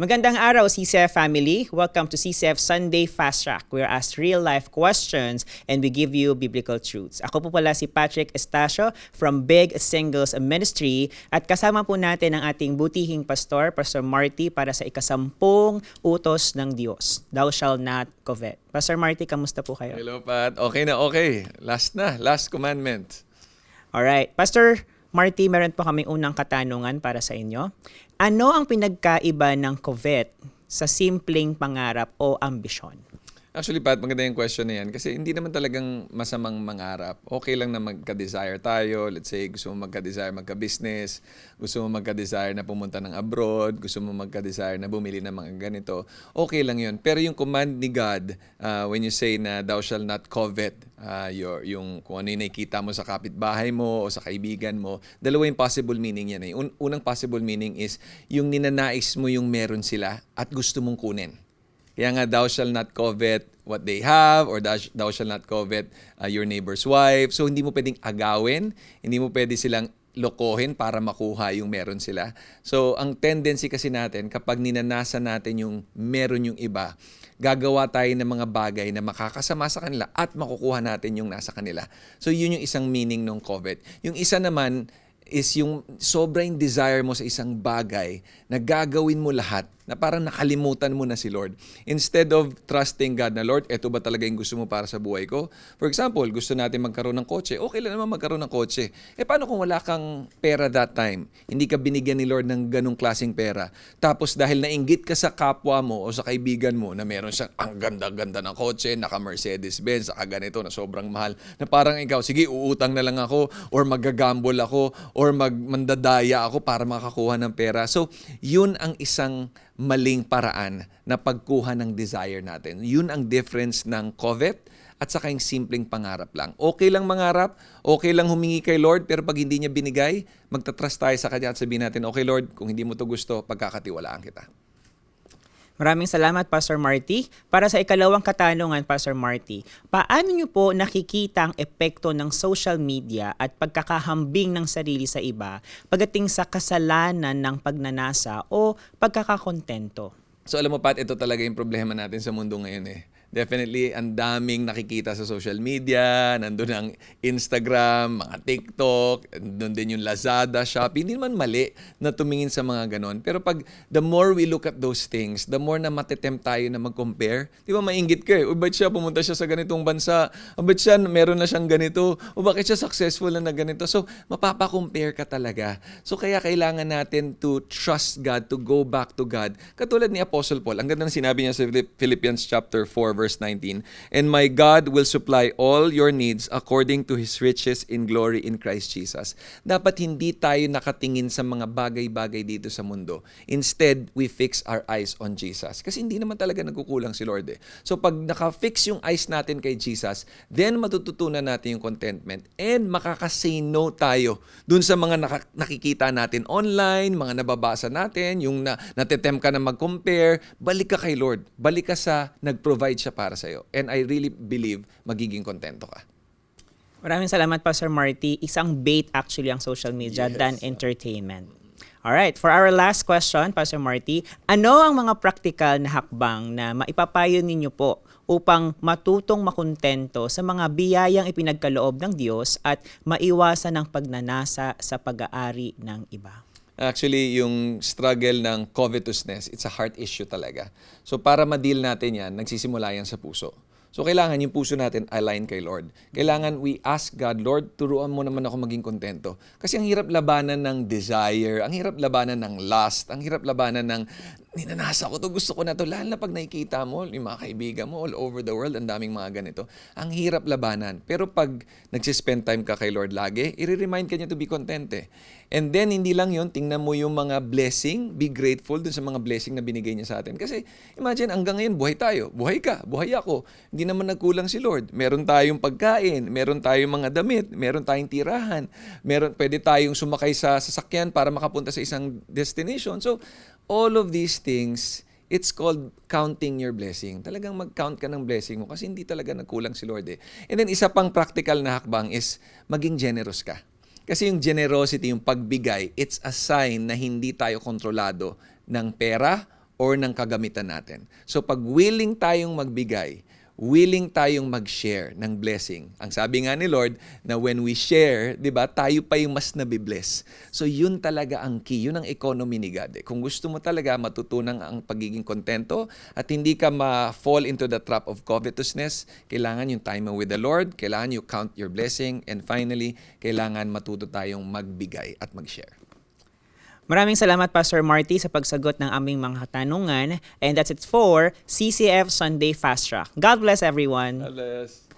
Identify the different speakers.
Speaker 1: Magandang araw, CCF family. Welcome to CCF Sunday Fast Track. We ask real-life questions and we give you biblical truths. Ako po pala si Patrick Estacio from Big Singles Ministry at kasama po natin ang ating butihing pastor, Pastor Marty, para sa ikasampung utos ng Diyos. Thou shall not covet. Pastor Marty, kamusta po kayo?
Speaker 2: Hello, Pat. Okay na, okay. Last commandment.
Speaker 1: Alright. Pastor Marty, meron po kaming unang katanungan para sa inyo. Ano ang pinagkaiba ng covet sa simpleng pangarap o ambisyon?
Speaker 2: Actually, Pat, maganda yung question na yan kasi hindi naman talagang masamang mangarap. Okay lang na magka-desire tayo. Let's say, gusto mo magka-desire magka-business, gusto mo magka-desire na pumunta ng abroad, gusto mo magka-desire na bumili ng mga ganito. Okay lang yun. Pero yung command ni God, when you say na thou shall not covet, yung kung ano yung nakikita mo sa kapitbahay mo o sa kaibigan mo, dalawa yung possible meaning yan. Unang possible meaning is yung ninanais mo yung meron sila at gusto mong kunin. Kaya nga, thou shall not covet what they have or thou shall not covet your neighbor's wife. So, hindi mo pwedeng agawin, hindi mo pwede silang lokohin para makuha yung meron sila. So, ang tendency kasi natin, kapag ninanasa natin yung meron yung iba, gagawa tayo ng mga bagay na makakasama sa kanila at makukuha natin yung nasa kanila. So, yun yung isang meaning ng covet. Yung isa naman is yung sobrang desire mo sa isang bagay na gagawin mo lahat na parang nakalimutan mo na si Lord. Instead of trusting God na, Lord, eto ba talaga yung gusto mo para sa buhay ko? For example, gusto natin magkaroon ng kotse. Okay lang naman magkaroon ng kotse. Paano kung wala kang pera that time? Hindi ka binigyan ni Lord ng ganong klaseng pera. Tapos dahil nainggit ka sa kapwa mo o sa kaibigan mo na meron siyang ang ganda-ganda ng kotse, naka Mercedes-Benz, saka ganito na sobrang mahal, na parang ikaw, sige, uutang na lang ako or magagamble ako or mandadaya ako para makakuha ng pera. So, yun ang isang maling paraan na pagkuha ng desire natin. Yun ang difference ng covet at saka yung simpleng pangarap lang. Okay lang mangarap, okay lang humingi kay Lord, pero pag hindi niya binigay, magtatrust tayo sa Kanya at sabihin natin, okay Lord, kung hindi mo to gusto, pagkakatiwalaan kita.
Speaker 1: Maraming salamat, Pastor Marty. Para sa ikalawang katanungan, Pastor Marty, paano niyo po nakikita ang epekto ng social media at pagkakahambing ng sarili sa iba pagdating sa kasalanan ng pagnanasa o pagkakakontento?
Speaker 2: So alam mo, Pat, ito talaga yung problema natin sa mundo ngayon eh. Definitely, ang daming nakikita sa social media, nandun ang Instagram, mga TikTok, nandun din yung Lazada, Shopee. Hindi naman mali na tumingin sa mga ganon. Pero pag the more we look at those things, the more na matetempt tayo na mag-compare. Di ba mainggit ka eh? O ba't siya pumunta siya sa ganitong bansa? O ba't siya meron na siyang ganito? O bakit siya successful na ganito? So, mapapa-compare ka talaga. So, kaya kailangan natin to trust God, to go back to God. Katulad ni Apostle Paul, ang ganda ng sinabi niya sa Philippians chapter 4, verse 19, and my God will supply all your needs according to His riches in glory in Christ Jesus. Dapat hindi tayo nakatingin sa mga bagay-bagay dito sa mundo. Instead, we fix our eyes on Jesus. Kasi hindi naman talaga nagkukulang si Lord eh. So pag naka-fix yung eyes natin kay Jesus, then matututunan natin yung contentment and makaka-say no tayo dun sa mga nakikita natin online, mga nababasa natin, yung natetempt ka na mag-compare, balik ka kay Lord. Balik ka sa nag-provide siya para sa'yo. And I really believe magiging kontento ka.
Speaker 1: Maraming salamat, Pastor Marty. Isang bait actually ang social media than entertainment. Alright, for our last question, Pastor Marty, ano ang mga practical na hakbang na maipapayo ninyo po upang matutong makontento sa mga biyayang ipinagkaloob ng Diyos at maiwasan ang pagnanasa sa pag-aari ng iba?
Speaker 2: Actually, yung struggle ng covetousness, it's a heart issue talaga. So para ma-deal natin yan, nagsisimula yan sa puso. So kailangan yung puso natin align kay Lord. Kailangan we ask God, Lord, turuan mo naman ako maging kontento. Kasi ang hirap labanan ng desire, ang hirap labanan ng lust, ang hirap labanan ng ninanasa ko to, gusto ko na to. Lalo na pag nakikita mo, yung mga kaibigan mo all over the world, ang daming mga ganito. Ang hirap labanan. Pero pag nagsispend time ka kay Lord lagi, i-remind ka niya to be content eh. And then, hindi lang yun, tingnan mo yung mga blessing, be grateful dun sa mga blessing na binigay niya sa atin. Kasi, imagine, hanggang ngayon, buhay tayo. Buhay ka, buhay ako. Hindi naman nagkulang si Lord. Meron tayong pagkain, meron tayong mga damit, meron tayong tirahan, pwede tayong sumakay sa sasakyan para makapunta sa isang destination. So, all of these things, it's called counting your blessing. Talagang mag-count ka ng blessing mo kasi hindi talaga nagkulang si Lord eh. And then, isa pang practical na hakbang is maging generous ka. Kasi yung generosity, yung pagbigay, it's a sign na hindi tayo kontrolado ng pera or ng kagamitan natin. So pag willing tayong magbigay, willing tayong mag-share ng blessing. Ang sabi nga ni Lord na when we share, 'di ba, tayo pa yung mas nabibless. So yun talaga ang key, yun ang economy ni God. Kung gusto mo talaga matutunan ang pagiging kontento at hindi ka ma-fall into the trap of covetousness, kailangan yung time mo with the Lord, kailangan you count your blessing, and finally, kailangan matuto tayong magbigay at mag-share.
Speaker 1: Maraming salamat Pastor Marty sa pagsagot ng aming mga katanungan. And that's it for CCF Sunday Fast Track. God bless everyone.
Speaker 2: Alas.